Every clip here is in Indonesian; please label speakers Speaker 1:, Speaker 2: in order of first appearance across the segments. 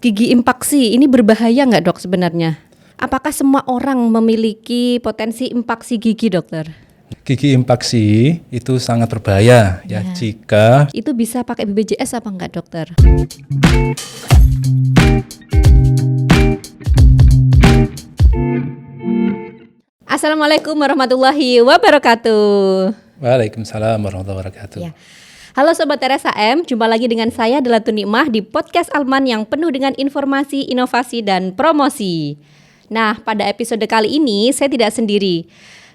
Speaker 1: gigi impaksi ini berbahaya nggak dok sebenarnya? Apakah semua orang memiliki potensi impaksi gigi dokter?
Speaker 2: Gigi impaksi itu sangat berbahaya ya jika
Speaker 1: itu bisa pakai BPJS apa enggak dokter? Assalamualaikum warahmatullahi wabarakatuh.
Speaker 2: Waalaikumsalam warahmatullahi wabarakatuh.
Speaker 1: Ya. Halo Sobat RSAM, jumpa lagi dengan saya Delatun Nikmah di Podcast Alman yang penuh dengan informasi, inovasi, dan promosi. Nah, pada episode kali ini saya tidak sendiri,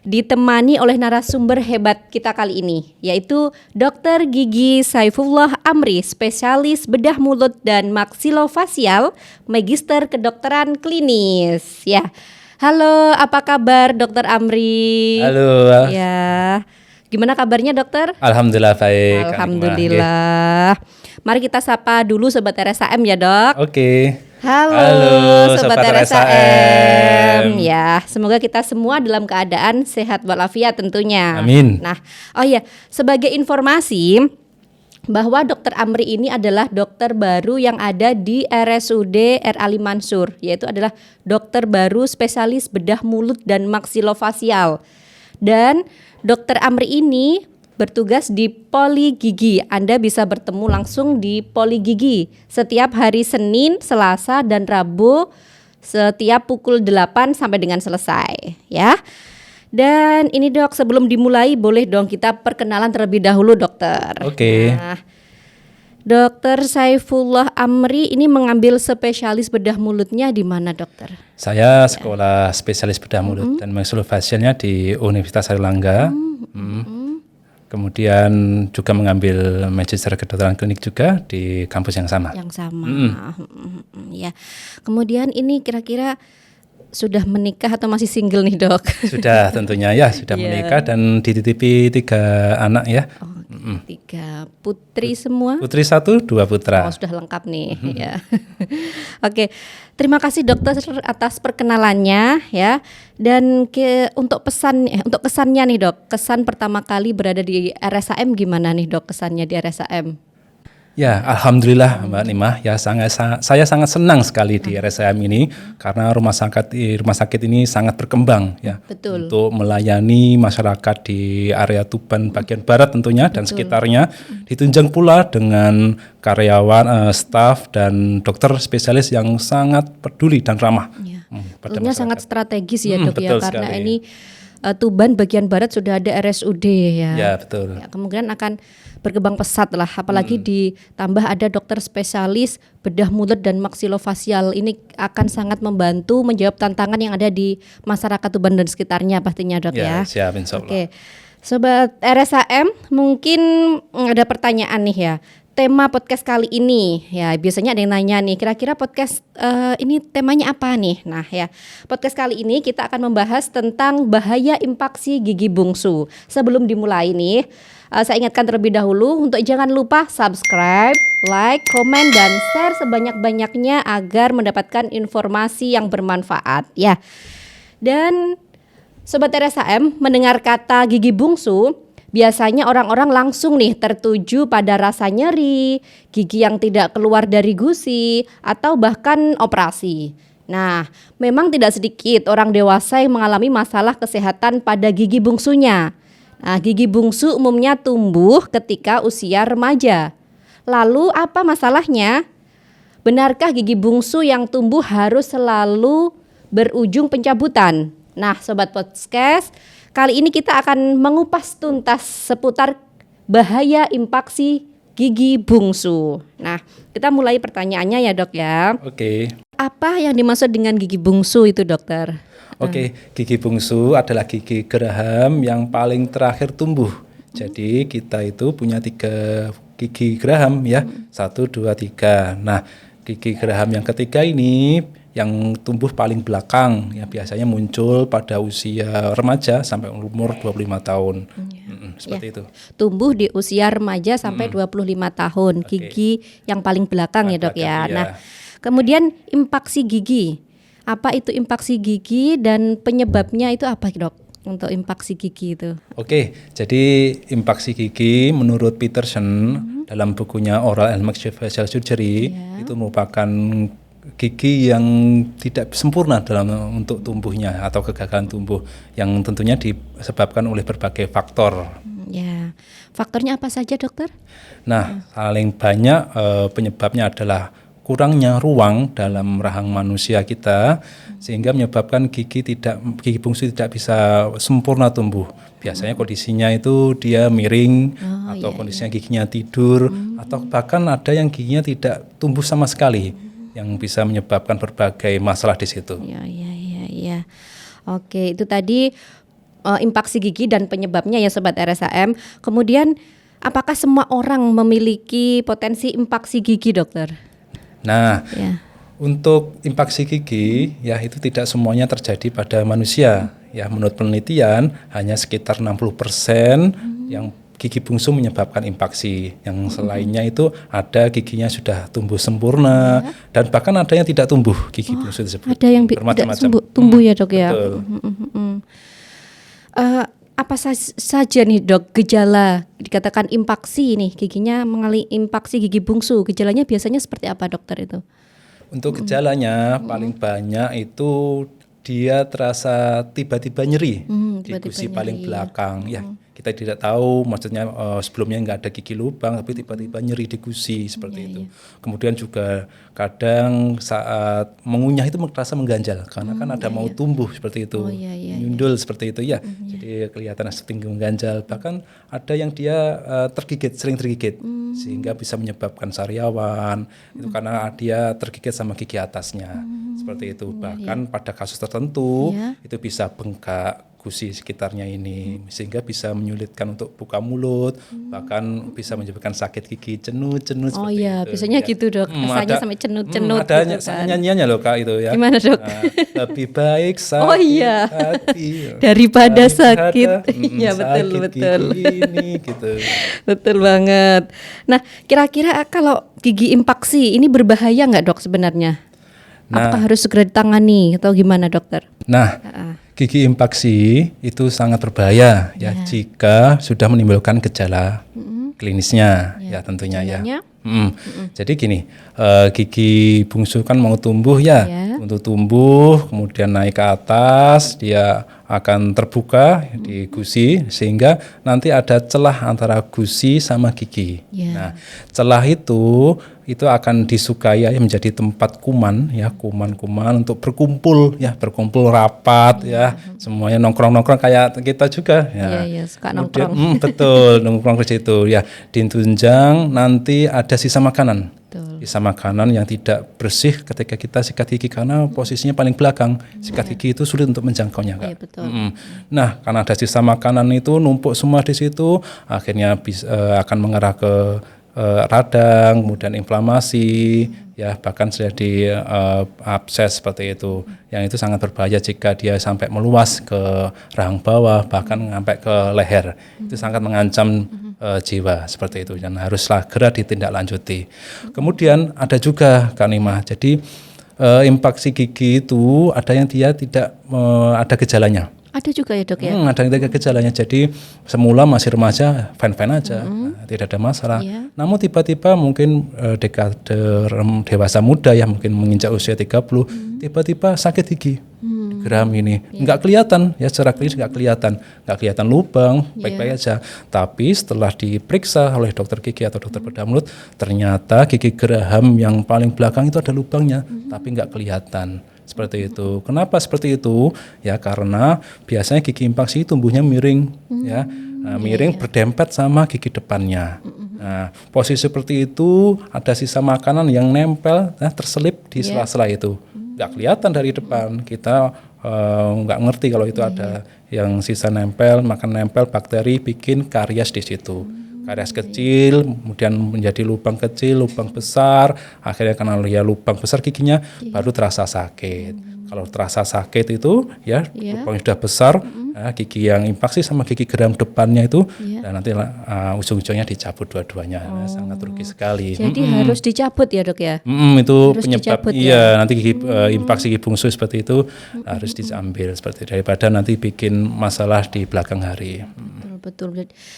Speaker 1: ditemani oleh narasumber hebat kita kali ini, yaitu Dr. Gigi Saifullah Amri, spesialis bedah mulut dan maksilofasial, Magister Kedokteran Klinis. Ya, halo, apa kabar Dr. Amri?
Speaker 2: Halo.
Speaker 1: Ya. Gimana kabarnya dokter?
Speaker 2: Alhamdulillah baik.
Speaker 1: Alhamdulillah. Mari kita sapa dulu Sobat RSAM ya dok.
Speaker 2: Oke.
Speaker 1: Halo Sobat RSAM. Ya, semoga kita semua dalam keadaan sehat walafiat tentunya.
Speaker 2: Amin.
Speaker 1: Nah, sebagai informasi bahwa Dr. Amri ini adalah dokter baru yang ada di RSUD R. Ali Mansur, yaitu adalah dokter baru spesialis bedah mulut dan maksilofasial. Dan Dr. Amri ini bertugas di Poli Gigi. Anda bisa bertemu langsung di Poli Gigi setiap hari Senin, Selasa, dan Rabu setiap pukul 8 sampai dengan selesai ya. Dan ini dok, sebelum dimulai boleh dong kita perkenalan terlebih dahulu dokter.
Speaker 2: Oke.
Speaker 1: Nah, Dr. Saifullah Amri ini mengambil spesialis bedah mulutnya di mana dokter?
Speaker 2: Saya sekolah spesialis bedah mulut dan maksilofasialnya di Universitas Airlangga. Kemudian juga mengambil Magister Kedokteran Klinik juga di kampus yang sama.
Speaker 1: Yang sama. Ya. Kemudian ini kira-kira sudah menikah atau masih single nih dok?
Speaker 2: Sudah tentunya ya, sudah menikah dan dititipi 3 anak ya.
Speaker 1: 3 putri semua?
Speaker 2: Putri 1, 2 putra.
Speaker 1: Oh, sudah lengkap nih ya. Oke, terima kasih dokter atas perkenalannya ya. Dan untuk kesannya nih dok, kesan pertama kali berada di RSAM gimana nih dok, kesannya di RSAM?
Speaker 2: Ya, alhamdulillah Mbak Nimah, ya saya sangat senang sekali di RSAM ini karena rumah sakit ini sangat berkembang ya.
Speaker 1: Betul.
Speaker 2: Untuk melayani masyarakat di area Tuban bagian barat tentunya dan sekitarnya, ditunjang pula dengan karyawan, staf dan dokter spesialis yang sangat peduli dan ramah.
Speaker 1: Ya.
Speaker 2: Pada
Speaker 1: Tentunya
Speaker 2: masyarakat.
Speaker 1: sangat strategis ya dok ya, karena
Speaker 2: sekali.
Speaker 1: ini Tuban bagian barat sudah ada RSUD ya.
Speaker 2: Ya, betul.
Speaker 1: Ya, kemungkinan akan berkembang pesat lah, apalagi ditambah ada dokter spesialis bedah mulut dan maksilofasial. Ini akan sangat membantu menjawab tantangan yang ada di masyarakat Tuban dan sekitarnya pastinya dok ya.
Speaker 2: Siap, insya Allah.
Speaker 1: Oke, Sobat RSAM, mungkin ada pertanyaan nih ya. Tema podcast kali ini ya, biasanya ada yang nanya nih, kira-kira podcast ini temanya apa nih? Nah ya, podcast kali ini kita akan membahas tentang bahaya impaksi gigi bungsu. Sebelum dimulai nih, saya ingatkan terlebih dahulu untuk jangan lupa subscribe, like, komen, dan share sebanyak-banyaknya agar mendapatkan informasi yang bermanfaat ya. Dan Sobat RSAM, mendengar kata gigi bungsu, biasanya orang-orang langsung nih tertuju pada rasa nyeri, gigi yang tidak keluar dari gusi, atau bahkan operasi. Nah, memang tidak sedikit orang dewasa yang mengalami masalah kesehatan pada gigi bungsunya. Nah, gigi bungsu umumnya tumbuh ketika usia remaja. Lalu apa masalahnya? Benarkah gigi bungsu yang tumbuh harus selalu berujung pencabutan? Nah, Sobat Podcast, kali ini kita akan mengupas tuntas seputar bahaya impaksi gigi bungsu. Nah, kita mulai pertanyaannya ya dok ya.
Speaker 2: Oke.
Speaker 1: Apa yang dimaksud dengan gigi bungsu itu dokter?
Speaker 2: Oke, gigi bungsu adalah gigi geraham yang paling terakhir tumbuh. Jadi kita itu punya 3 gigi geraham ya, 1, 2, 3. Nah, gigi geraham yang ketiga ini yang tumbuh paling belakang ya, biasanya muncul pada usia remaja sampai umur 25 tahun. Seperti itu.
Speaker 1: Tumbuh di usia remaja sampai 25 tahun, gigi yang paling belakang ya dok ya. Nah, kemudian impaksi gigi. Apa itu impaksi gigi dan penyebabnya itu apa dok? Untuk impaksi gigi itu.
Speaker 2: Oke, jadi impaksi gigi menurut Peterson dalam bukunya Oral and Maxillofacial Surgery itu merupakan gigi yang tidak sempurna dalam untuk tumbuhnya atau kegagalan tumbuh yang tentunya disebabkan oleh berbagai faktor.
Speaker 1: Ya, faktornya apa saja dokter?
Speaker 2: Nah, paling banyak penyebabnya adalah kurangnya ruang dalam rahang manusia kita sehingga menyebabkan gigi bungsu tidak bisa sempurna tumbuh. Biasanya kondisinya itu dia miring atau kondisinya giginya tidur atau bahkan ada yang giginya tidak tumbuh sama sekali yang bisa menyebabkan berbagai masalah di situ.
Speaker 1: Ya. Oke, itu tadi impaksi gigi dan penyebabnya ya Sobat RSAM. Kemudian apakah semua orang memiliki potensi impaksi gigi dokter?
Speaker 2: Nah, untuk impaksi gigi ya itu tidak semuanya terjadi pada manusia. Ya, menurut penelitian hanya sekitar 60% yang gigi bungsu menyebabkan impaksi. Yang selainnya itu ada giginya sudah tumbuh sempurna dan bahkan ada yang tidak tumbuh gigi bungsu tersebut.
Speaker 1: Ada yang tidak tumbuh ya dok ya.
Speaker 2: Betul.
Speaker 1: Apa saja nih dok gejala dikatakan impaksi nih giginya mengalami impaksi gigi bungsu? Gejalanya biasanya seperti apa dokter itu?
Speaker 2: Untuk gejalanya paling banyak itu dia terasa tiba-tiba nyeri di gusi paling belakang. Ya, kita tidak tahu, maksudnya sebelumnya nggak ada gigi lubang, tapi tiba-tiba nyeri di gusi seperti itu. Kemudian juga kadang saat mengunyah itu terasa mengganjal, karena kan ada mau tumbuh seperti itu, nyundul seperti itu ya. Jadi kelihatan seperti mengganjal. Bahkan ada yang dia sering tergigit, sehingga bisa menyebabkan sariawan. Itu karena dia tergigit sama gigi atasnya, seperti itu. Bahkan pada kasus tertentu itu bisa bengkak gusi sekitarnya ini sehingga bisa menyulitkan untuk buka mulut, bahkan bisa menyebabkan sakit gigi, cenut-cenut seperti itu.
Speaker 1: Biasanya gitu dok, rasanya sampai cenut-cenut
Speaker 2: ada
Speaker 1: gitu kan.
Speaker 2: nyanyiannya loh Kak itu ya.
Speaker 1: Gimana dok?
Speaker 2: Lebih baik sakit hati
Speaker 1: daripada sakit. Iya betul.
Speaker 2: Ini gitu.
Speaker 1: Betul banget. Nah, kira-kira kalau gigi impaksi ini berbahaya nggak dok sebenarnya? Apakah harus segera ditangani atau gimana dokter?
Speaker 2: Nah, gigi impaksi itu sangat berbahaya ya jika sudah menimbulkan gejala klinisnya ya tentunya ya. Jadi gini, gigi bungsu kan mau tumbuh ya, untuk tumbuh kemudian naik ke atas dia akan terbuka di gusi sehingga nanti ada celah antara gusi sama gigi. Nah, celah itu akan disukai ya menjadi tempat kuman ya, kuman-kuman untuk berkumpul rapat ya, semuanya nongkrong-nongkrong kayak kita juga ya.
Speaker 1: Iya, suka nongkrong.
Speaker 2: Betul, nongkrong ke situ ya. Ditunjang nanti ada sisa makanan. Sisa makanan yang tidak bersih ketika kita sikat gigi karena posisinya paling belakang. Sikat gigi itu sulit untuk menjangkaunya, Kak.
Speaker 1: Betul.
Speaker 2: Nah, karena ada sisa makanan itu numpuk semua di situ, akhirnya akan mengarah ke radang, kemudian inflamasi, ya bahkan jadi abses seperti itu. Yang itu sangat berbahaya jika dia sampai meluas ke rahang bawah, bahkan sampai ke leher. Itu sangat mengancam jiwa seperti itu dan haruslah segera ditindaklanjuti. Kemudian ada juga Kak Nima, jadi impaksi gigi itu ada yang dia tidak ada gejalanya.
Speaker 1: Ada juga ya dok ya?
Speaker 2: Ada yang gejalanya, jadi semula masih remaja fine-fine aja, tidak ada masalah. Namun tiba-tiba mungkin dekade dewasa muda ya, mungkin menginjak usia 30, tiba-tiba sakit gigi. Geram ini nggak kelihatan ya, secara klinis nggak kelihatan lubang, baik-baik aja. Tapi setelah diperiksa oleh dokter gigi atau dokter bedah mulut, ternyata gigi geraham yang paling belakang itu ada lubangnya, tapi nggak kelihatan. Seperti itu. Kenapa seperti itu? Ya karena biasanya gigi impaksi tumbuhnya miring, ya, miring berdempet sama gigi depannya. Nah, posisi seperti itu ada sisa makanan yang nempel, terselip di sela-sela itu. Nggak kelihatan dari depan. Kita nggak ngerti kalau itu ada yang sisa nempel, makan nempel, bakteri bikin karies di situ. Karies kecil, kemudian menjadi lubang kecil, lubang besar, akhirnya karena dia lubang besar giginya baru terasa sakit. Kalau terasa sakit itu ya lubang sudah besar, gigi yang impaksi sama gigi geram depannya itu, dan nanti ujung-ujungnya dicabut dua-duanya, sangat rugi sekali.
Speaker 1: Jadi harus dicabut ya dok ya?
Speaker 2: Itu
Speaker 1: harus
Speaker 2: penyebab, nanti gigi impaksi gigi bungsu seperti itu harus diambil seperti daripada nanti bikin masalah di belakang hari.
Speaker 1: betul.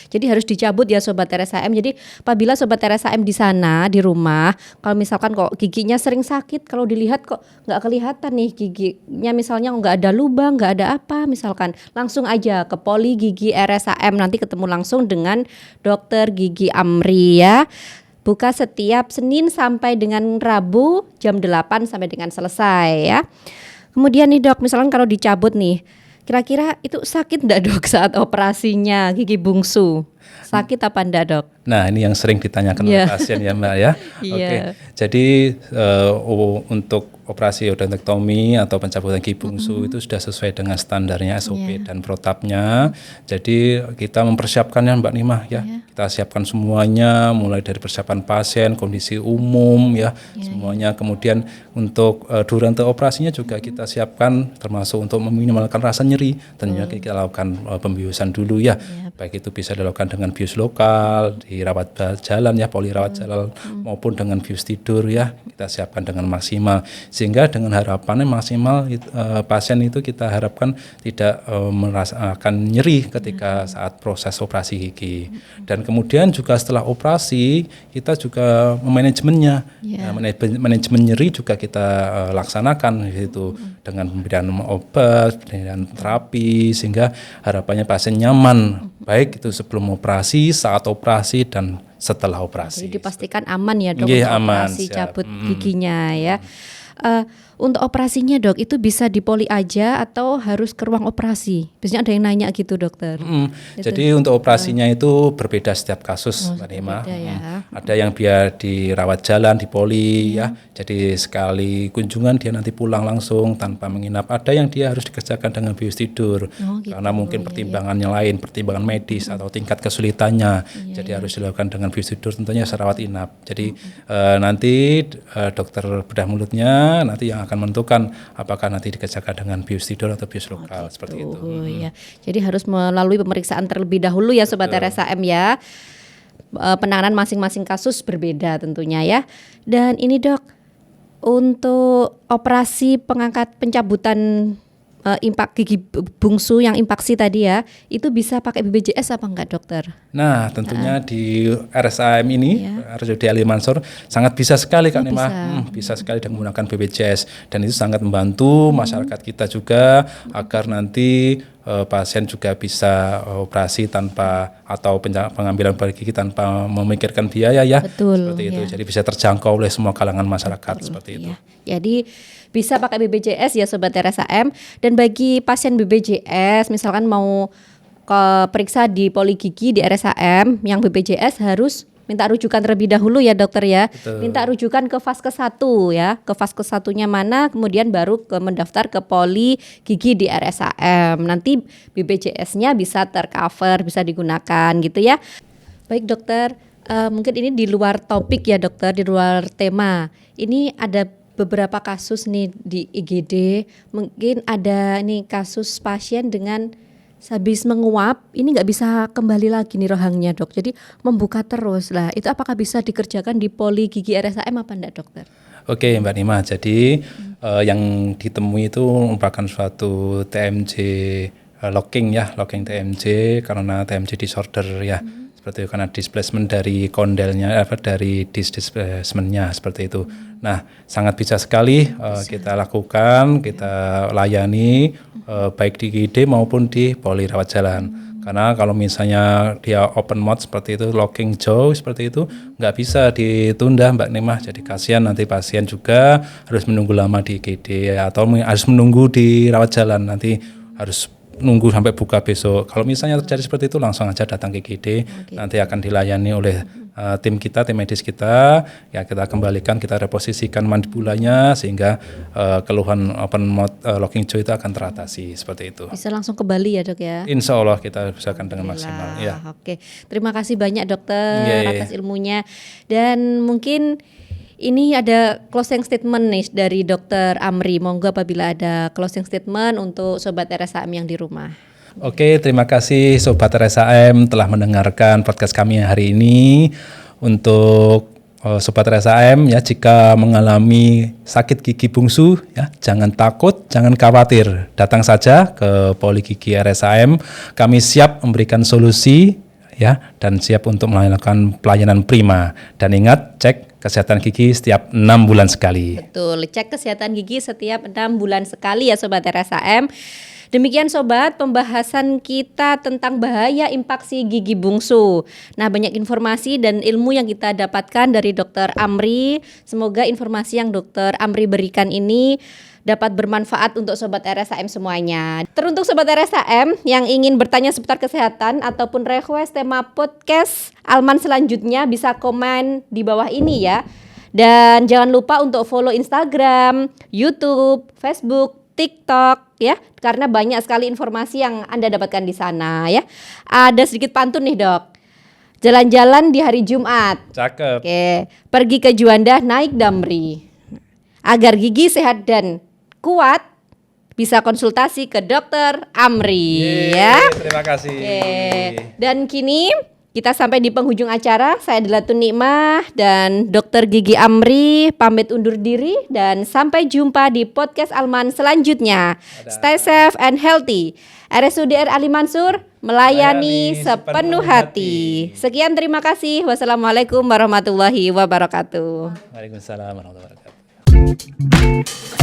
Speaker 1: Jadi harus dicabut ya Sobat RSAM. Jadi apabila Sobat RSAM di sana di rumah, kalau misalkan kok giginya sering sakit, kalau dilihat kok nggak kelihatan nih giginya, misalnya nggak ada lubang, nggak ada apa, misalkan langsung aja ke Poli Gigi RSAM, nanti ketemu langsung dengan Dokter Gigi Amri ya. Buka setiap Senin sampai dengan Rabu jam 8 sampai dengan selesai ya. Kemudian nih Dok, misalkan kalau dicabut nih, kira-kira itu sakit enggak Dok saat operasinya gigi bungsu? Sakit apa enggak Dok?
Speaker 2: Nah, ini yang sering ditanyakan oleh pasien ya Mbak ya. Oke. Jadi untuk operasi odontektomi atau pencabutan gigi bungsu itu sudah sesuai dengan standarnya SOP dan protapnya. Jadi kita mempersiapkannya Mbak Nima ya. Kita siapkan semuanya, mulai dari persiapan pasien, kondisi umum ya, semuanya. Kemudian untuk durasi operasinya juga kita siapkan, termasuk untuk meminimalkan rasa nyeri. Tentunya kita lakukan pembiusan dulu ya. Baik itu bisa dilakukan dengan bius lokal, di rawat jalan ya, poli rawat jalan, maupun dengan bius tidur ya, kita siapkan dengan maksimal, sehingga dengan harapannya maksimal pasien itu kita harapkan tidak merasakan nyeri ketika saat proses operasi gigi. Dan kemudian juga setelah operasi kita juga manajemennya, manajemen nyeri juga kita laksanakan gitu, dengan pemberian obat dan terapi, sehingga harapannya pasien nyaman baik itu sebelum operasi, saat operasi, dan setelah operasi.
Speaker 1: Jadi dipastikan aman ya Dok,
Speaker 2: untuk
Speaker 1: operasi cabut giginya ya. Untuk operasinya Dok, itu bisa di Poli aja atau harus ke ruang operasi? Biasanya ada yang nanya gitu Dokter.
Speaker 2: Jadi untuk operasinya itu berbeda setiap kasus Mbak Nima.
Speaker 1: Ya.
Speaker 2: Ada yang biar dirawat jalan di Poli ya. Jadi sekali kunjungan dia nanti pulang langsung tanpa menginap. Ada yang dia harus dikerjakan dengan bius tidur karena mungkin pertimbangannya lain, pertimbangan medis atau tingkat kesulitannya. Jadi harus dilakukan dengan bius tidur, tentunya serawat inap. Jadi nanti dokter bedah mulutnya nanti yang akan menentukan apakah nanti dikerjakan dengan bius tidur atau bius lokal seperti itu.
Speaker 1: Ya. Jadi harus melalui pemeriksaan terlebih dahulu ya Sobat RSAM ya. Penanganan masing-masing kasus berbeda tentunya ya. Dan ini Dok, untuk operasi pencabutan impak gigi bungsu yang impaksi tadi ya, itu bisa pakai BPJS apa enggak Dokter?
Speaker 2: Nah tentunya di RSAM ini, RSUD Ali Mansur sangat bisa sekali Kak Nima, bisa sekali dengan menggunakan BPJS, dan itu sangat membantu masyarakat kita juga agar nanti pasien juga bisa operasi tanpa, atau pengambilan gigi tanpa memikirkan biaya ya.
Speaker 1: Betul,
Speaker 2: seperti itu. Jadi bisa terjangkau oleh semua kalangan masyarakat seperti itu.
Speaker 1: Jadi bisa pakai BPJS ya Sobat RSAM. Dan bagi pasien BPJS misalkan mau periksa di Poli Gigi di RSAM yang BPJS harus minta rujukan terlebih dahulu ya Dokter ya.
Speaker 2: Betul.
Speaker 1: Minta rujukan ke Vaskes 1 ya. Ke Vaskes 1-nya mana, kemudian baru mendaftar ke Poli Gigi di RSAM. Nanti BPJS-nya bisa tercover, bisa digunakan gitu ya. Baik Dokter, mungkin ini di luar topik ya Dokter, di luar tema. Ini ada beberapa kasus nih di IGD. Mungkin ada nih kasus pasien dengan habis menguap, ini nggak bisa kembali lagi nih rohangnya Dok. Jadi membuka terus lah. Itu apakah bisa dikerjakan di Poli Gigi RSAM apa enggak Dokter?
Speaker 2: Oke Mbak Nima, jadi yang ditemui itu merupakan suatu TMJ locking ya, locking TMJ karena TMJ disorder ya. Seperti itu, karena displacement dari kondelnya, dari displacementnya seperti itu. Nah, sangat bisa sekali kita lakukan, kita layani baik di IGD maupun di Poli rawat jalan. Karena kalau misalnya dia open mouth seperti itu, locking jaw seperti itu, nggak bisa ditunda Mbak Nima. Jadi kasihan nanti pasien juga harus menunggu lama di IGD atau harus menunggu di rawat jalan, nanti harus nunggu sampai buka besok. Kalau misalnya terjadi seperti itu, langsung aja datang ke IGD, nanti akan dilayani oleh tim kita, tim medis kita, ya kita kembalikan, kita reposisikan mandibulanya sehingga keluhan open mouth locking jaw itu akan teratasi seperti itu.
Speaker 1: Bisa langsung ke Bali ya Dok ya?
Speaker 2: Insya Allah kita usahakan dengan maksimal. Ya.
Speaker 1: Oke, terima kasih banyak Dokter atas ilmunya. Dan mungkin ini ada closing statement nih dari Dokter Amri. Monggo apabila ada closing statement untuk Sobat RSAM yang di rumah.
Speaker 2: Oke, terima kasih Sobat RSAM telah mendengarkan podcast kami hari ini. Untuk Sobat RSAM ya, jika mengalami sakit gigi bungsu ya, jangan takut, jangan khawatir. Datang saja ke Poli Gigi RSAM. Kami siap memberikan solusi ya, dan siap untuk melakukan pelayanan prima. Dan ingat, cek kesehatan gigi setiap 6 bulan sekali.
Speaker 1: Betul, cek kesehatan gigi setiap 6 bulan sekali ya Sobat RSAM. Demikian Sobat, pembahasan kita tentang bahaya infeksi gigi bungsu. Nah, banyak informasi dan ilmu yang kita dapatkan dari Dr. Amri. Semoga informasi yang Dr. Amri berikan ini dapat bermanfaat untuk Sobat RSAM semuanya. Teruntuk Sobat RSAM yang ingin bertanya seputar kesehatan ataupun request tema podcast Alman selanjutnya, bisa komen di bawah ini ya. Dan jangan lupa untuk follow Instagram, YouTube, Facebook, TikTok ya, karena banyak sekali informasi yang Anda dapatkan di sana ya. Ada sedikit pantun nih Dok. Jalan-jalan di hari Jumat.
Speaker 2: Cakep.
Speaker 1: Oke, pergi ke Juanda naik Damri. Agar gigi sehat dan kuat, bisa konsultasi ke Dokter Amri ya.
Speaker 2: Terima kasih.
Speaker 1: Oke. Dan kini kita sampai di penghujung acara. Saya adalah Tun Nikmah dan Dr. Gigi Amri pamit undur diri dan sampai jumpa di podcast Alman selanjutnya. Stay safe and healthy. RSUD Ali Mansur melayani sepenuh hati. Sekian, terima kasih. Wassalamualaikum warahmatullahi wabarakatuh.
Speaker 2: Waalaikumsalam warahmatullahi wabarakatuh.